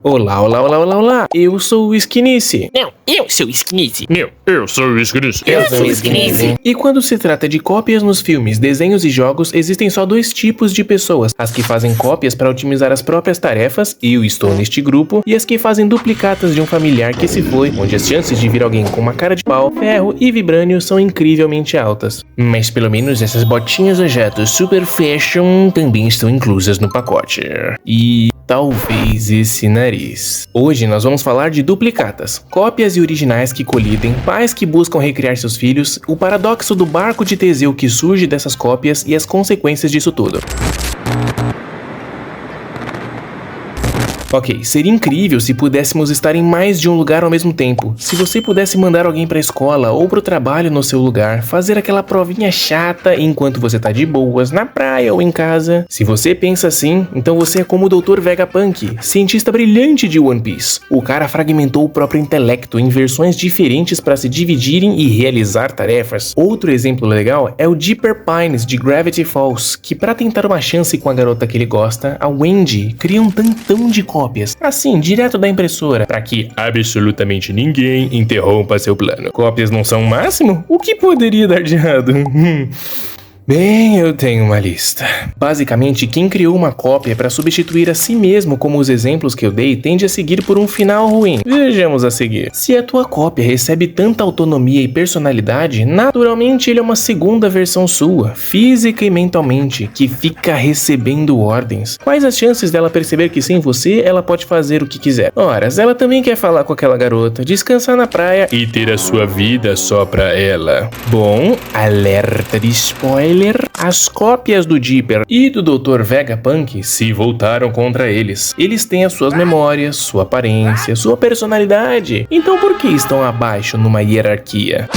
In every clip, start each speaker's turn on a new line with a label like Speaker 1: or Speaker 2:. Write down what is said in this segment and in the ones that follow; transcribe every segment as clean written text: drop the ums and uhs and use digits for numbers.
Speaker 1: Olá, olá, olá, olá, olá, eu sou o Skinice.
Speaker 2: Não, eu sou o Skinice.
Speaker 3: Não, eu sou o Skinice.
Speaker 2: Eu sou o Skinice.
Speaker 1: E quando se trata de cópias nos filmes, desenhos e jogos, existem só dois tipos de pessoas. As que fazem cópias para otimizar as próprias tarefas, eu estou neste grupo, e as que fazem duplicatas de um familiar que se foi, onde as chances de vir alguém com uma cara de pau, ferro e vibrânio são incrivelmente altas. Mas pelo menos essas botinhas objetos super fashion também estão inclusas no pacote. E talvez esse nariz. Hoje nós vamos falar de duplicatas, cópias e originais que colidem, pais que buscam recriar seus filhos, o paradoxo do barco de Teseu que surge dessas cópias e as consequências disso tudo. Ok, seria incrível se pudéssemos estar em mais de um lugar ao mesmo tempo. Se você pudesse mandar alguém pra escola ou pro trabalho no seu lugar, fazer aquela provinha chata enquanto você tá de boas na praia ou em casa. Se você pensa assim, então você é como o Dr. Vegapunk, cientista brilhante de One Piece. O cara fragmentou o próprio intelecto em versões diferentes para se dividirem e realizar tarefas. Outro exemplo legal é o Dipper Pines de Gravity Falls, que para tentar uma chance com a garota que ele gosta, a Wendy cria um tantão de cópias, assim, direto da impressora, para que absolutamente ninguém interrompa seu plano. Cópias não são o máximo? O que poderia dar de errado? Bem, eu tenho uma lista. Basicamente, quem criou uma cópia para substituir a si mesmo, como os exemplos que eu dei, tende a seguir por um final ruim. Vejamos a seguir. Se a tua cópia recebe tanta autonomia e personalidade, naturalmente ele é uma segunda versão sua, física e mentalmente, que fica recebendo ordens. Quais as chances dela perceber que sem você, ela pode fazer o que quiser? Ora, ela também quer falar com aquela garota, descansar na praia e ter a sua vida só pra ela. Bom, alerta de spoiler. As cópias do Dipper e do Dr. Vegapunk se voltaram contra eles. Eles têm as suas memórias, sua aparência, sua personalidade. Então por que estão abaixo numa hierarquia?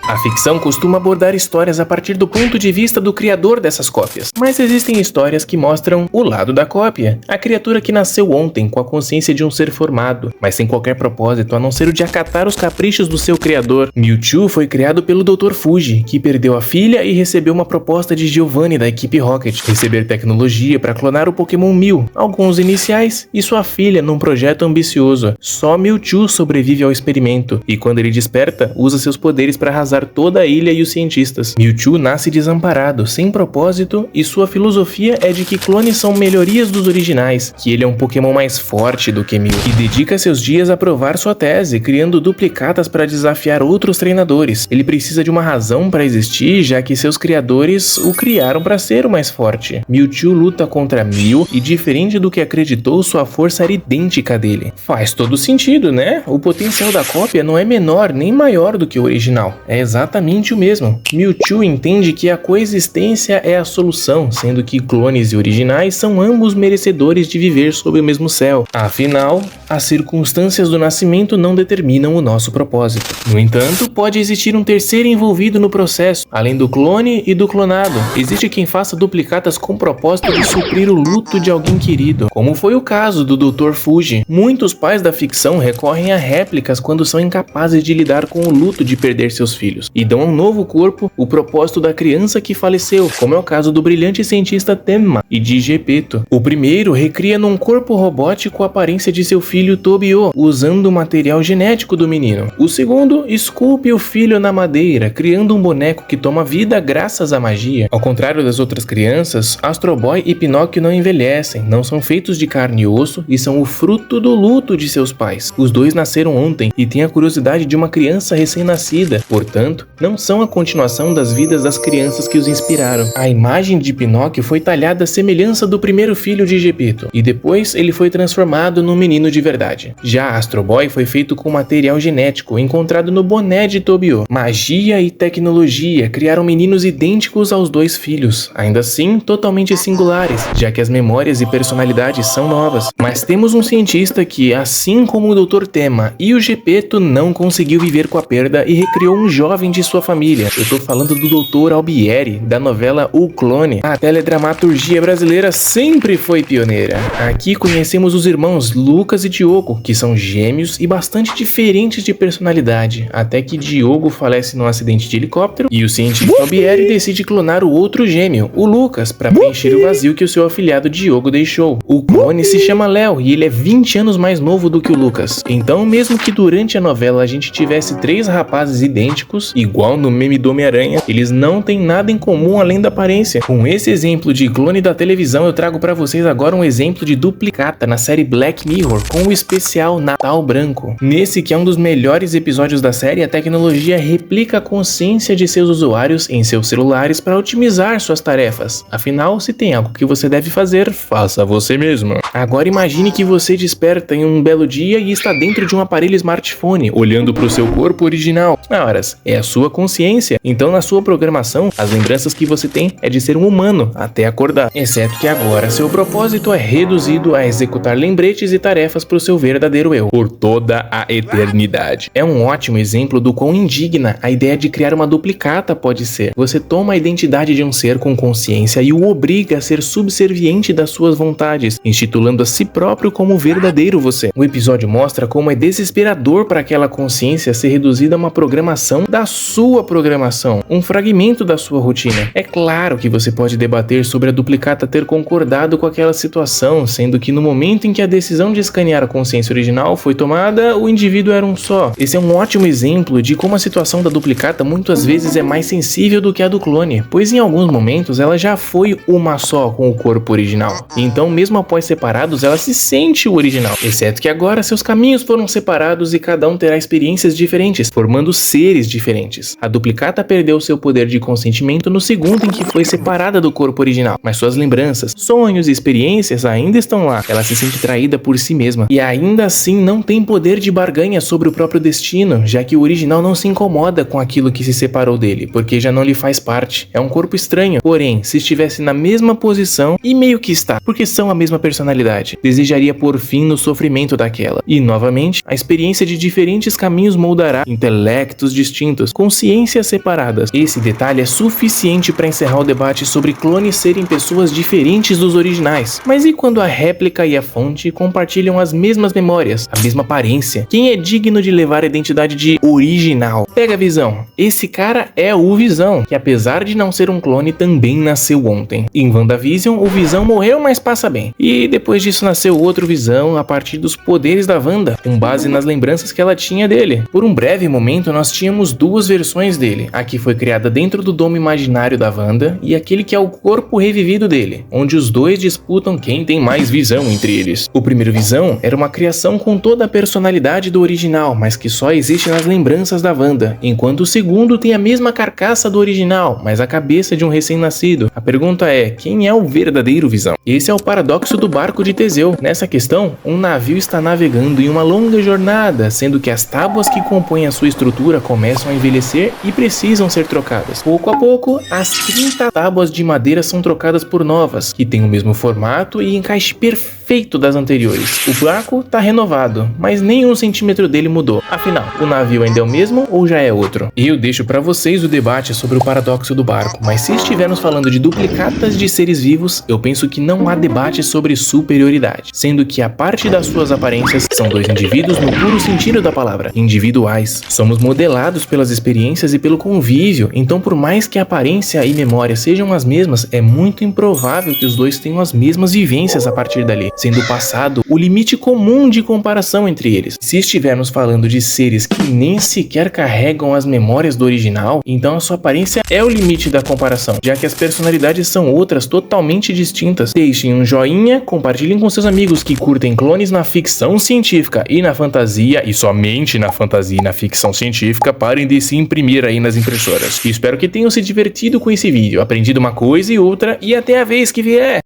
Speaker 1: A ficção costuma abordar histórias a partir do ponto de vista do criador dessas cópias, mas existem histórias que mostram o lado da cópia, a criatura que nasceu ontem com a consciência de um ser formado, mas sem qualquer propósito a não ser o de acatar os caprichos do seu criador. Mewtwo foi criado pelo Dr. Fuji, que perdeu a filha e recebeu uma proposta de Giovanni da equipe Rocket, receber tecnologia para clonar o Pokémon Mew, alguns iniciais, e sua filha num projeto ambicioso. Só Mewtwo sobrevive ao experimento, e quando ele desperta, usa seus poderes para arrasar toda a ilha e os cientistas. Mewtwo nasce desamparado, sem propósito, e sua filosofia é de que clones são melhorias dos originais, que ele é um Pokémon mais forte do que Mew, e dedica seus dias a provar sua tese, criando duplicatas para desafiar outros treinadores. Ele precisa de uma razão para existir, já que seus criadores o criaram para ser o mais forte. Mewtwo luta contra Mew, e diferente do que acreditou, sua força era idêntica à dele. Faz todo sentido, né? O potencial da cópia não é menor nem maior do que o original. É exatamente o mesmo. Mewtwo entende que a coexistência é a solução, sendo que clones e originais são ambos merecedores de viver sob o mesmo céu. Afinal, as circunstâncias do nascimento não determinam o nosso propósito. No entanto, pode existir um terceiro envolvido no processo, além do clone e do clonado. Existe quem faça duplicatas com o propósito de suprir o luto de alguém querido, como foi o caso do Dr. Fuji. Muitos pais da ficção recorrem a réplicas quando são incapazes de lidar com o luto de perder seus filhos, e dão a um novo corpo o propósito da criança que faleceu, como é o caso do brilhante cientista Tenma e de Gepeto. O primeiro recria num corpo robótico a aparência de seu filho Tobio, usando o material genético do menino. O segundo esculpe o filho na madeira, criando um boneco que toma vida graças à magia. Ao contrário das outras crianças, Astro Boy e Pinóquio não envelhecem, não são feitos de carne e osso e são o fruto do luto de seus pais. Os dois nasceram ontem e têm a curiosidade de uma criança recém-nascida, portanto, não são a continuação das vidas das crianças que os inspiraram. A imagem de Pinóquio foi talhada à semelhança do primeiro filho de Gepeto, e depois ele foi transformado num menino de verdade. Já Astro Boy foi feito com material genético encontrado no boné de Tobio. Magia e tecnologia criaram meninos idênticos aos dois filhos, ainda assim totalmente singulares, já que as memórias e personalidades são novas. Mas temos um cientista que, assim como o Dr. Tenma e o Gepeto, não conseguiu viver com a perda e recriou um jovem jovem de sua família. Eu tô falando do Dr. Albieri, da novela O Clone. A teledramaturgia brasileira sempre foi pioneira. Aqui conhecemos os irmãos Lucas e Diogo, que são gêmeos e bastante diferentes de personalidade, até que Diogo falece num acidente de helicóptero e o cientista Albieri decide clonar o outro gêmeo, o Lucas, para preencher o vazio que o seu afilhado Diogo deixou. O clone se chama Léo e ele é 20 anos mais novo do que o Lucas. Então, mesmo que durante a novela a gente tivesse 3 rapazes idênticos, igual no meme do Homem-Aranha, eles não têm nada em comum além da aparência. Com esse exemplo de clone da televisão, eu trago para vocês agora um exemplo de duplicata na série Black Mirror, com o especial Natal Branco. Nesse que é um dos melhores episódios da série, a tecnologia replica a consciência de seus usuários em seus celulares para otimizar suas tarefas. Afinal, se tem algo que você deve fazer, faça você mesmo. Agora imagine que você desperta em um belo dia e está dentro de um aparelho smartphone, olhando para o seu corpo original. Horas, é a sua consciência. Então, na sua programação, as lembranças que você tem é de ser um humano até acordar. Exceto que agora seu propósito é reduzido a executar lembretes e tarefas para o seu verdadeiro eu, por toda a eternidade. É um ótimo exemplo do quão indigna a ideia de criar uma duplicata pode ser. Você toma a identidade de um ser com consciência e o obriga a ser subserviente das suas vontades, intitulando a si próprio como o verdadeiro você. O episódio mostra como é desesperador para aquela consciência ser reduzida a uma programação da sua programação, um fragmento da sua rotina. É claro que você pode debater sobre a duplicata ter concordado com aquela situação, sendo que no momento em que a decisão de escanear a consciência original foi tomada, o indivíduo era um só. Esse é um ótimo exemplo de como a situação da duplicata muitas vezes é mais sensível do que a do clone, pois em alguns momentos ela já foi uma só com o corpo original. Então, mesmo após separados, ela se sente o original, exceto que agora seus caminhos foram separados e cada um terá experiências diferentes, formando seres diferentes. A duplicata perdeu seu poder de consentimento no segundo em que foi separada do corpo original, mas suas lembranças, sonhos e experiências ainda estão lá. Ela se sente traída por si mesma e ainda assim não tem poder de barganha sobre o próprio destino, já que o original não se incomoda com aquilo que se separou dele, porque já não lhe faz parte. É um corpo estranho, porém, se estivesse na mesma posição, e meio que está, porque são a mesma personalidade, desejaria pôr fim no sofrimento daquela. E novamente, a experiência de diferentes caminhos moldará intelectos distintos, consciências separadas. Esse detalhe é suficiente para encerrar o debate sobre clones serem pessoas diferentes dos originais. Mas e quando a réplica e a fonte compartilham as mesmas memórias, a mesma aparência? Quem é digno de levar a identidade de original? Pega a Visão. Esse cara é o Visão, que apesar de não ser um clone, também nasceu ontem. Em WandaVision, o Visão morreu, mas passa bem. E depois disso nasceu outro Visão a partir dos poderes da Wanda, com base nas lembranças que ela tinha dele. Por um breve momento, nós tínhamos duas versões dele. A que foi criada dentro do domo imaginário da Wanda e aquele que é o corpo revivido dele, onde os dois disputam quem tem mais visão entre eles. O primeiro Visão era uma criação com toda a personalidade do original, mas que só existe nas lembranças da Wanda, enquanto o segundo tem a mesma carcaça do original, mas a cabeça de um recém-nascido. A pergunta é, quem é o verdadeiro Visão? Esse é o paradoxo do barco de Teseu. Nessa questão, um navio está navegando em uma longa jornada, sendo que as tábuas que compõem a sua estrutura começam a envelhecer e precisam ser trocadas. Pouco a pouco, as 30 tábuas de madeira são trocadas por novas, que têm o mesmo formato e encaixe perfeito das anteriores. O barco está renovado, mas nem 1 centímetro dele mudou. Afinal, o navio ainda é o mesmo ou já é outro? Eu deixo para vocês o debate sobre o paradoxo do barco, mas se estivermos falando de duplicatas de seres vivos, eu penso que não há debate sobre superioridade, sendo que a parte das suas aparências são dois indivíduos no puro sentido da palavra, individuais. Somos modelados pelas experiências e pelo convívio, então por mais que a aparência e memória sejam as mesmas, é muito improvável que os dois tenham as mesmas vivências a partir dali, sendo o passado o limite comum de comparação entre eles. Se estivermos falando de seres que nem sequer carregam as memórias do original, então a sua aparência é o limite da comparação, já que as personalidades são outras totalmente distintas. Deixem um joinha, compartilhem com seus amigos que curtem clones na ficção científica e na fantasia, e somente na fantasia e na ficção científica. Parem de se imprimir aí nas impressoras. Espero que tenham se divertido com esse vídeo, aprendido uma coisa e outra, e até a vez que vier!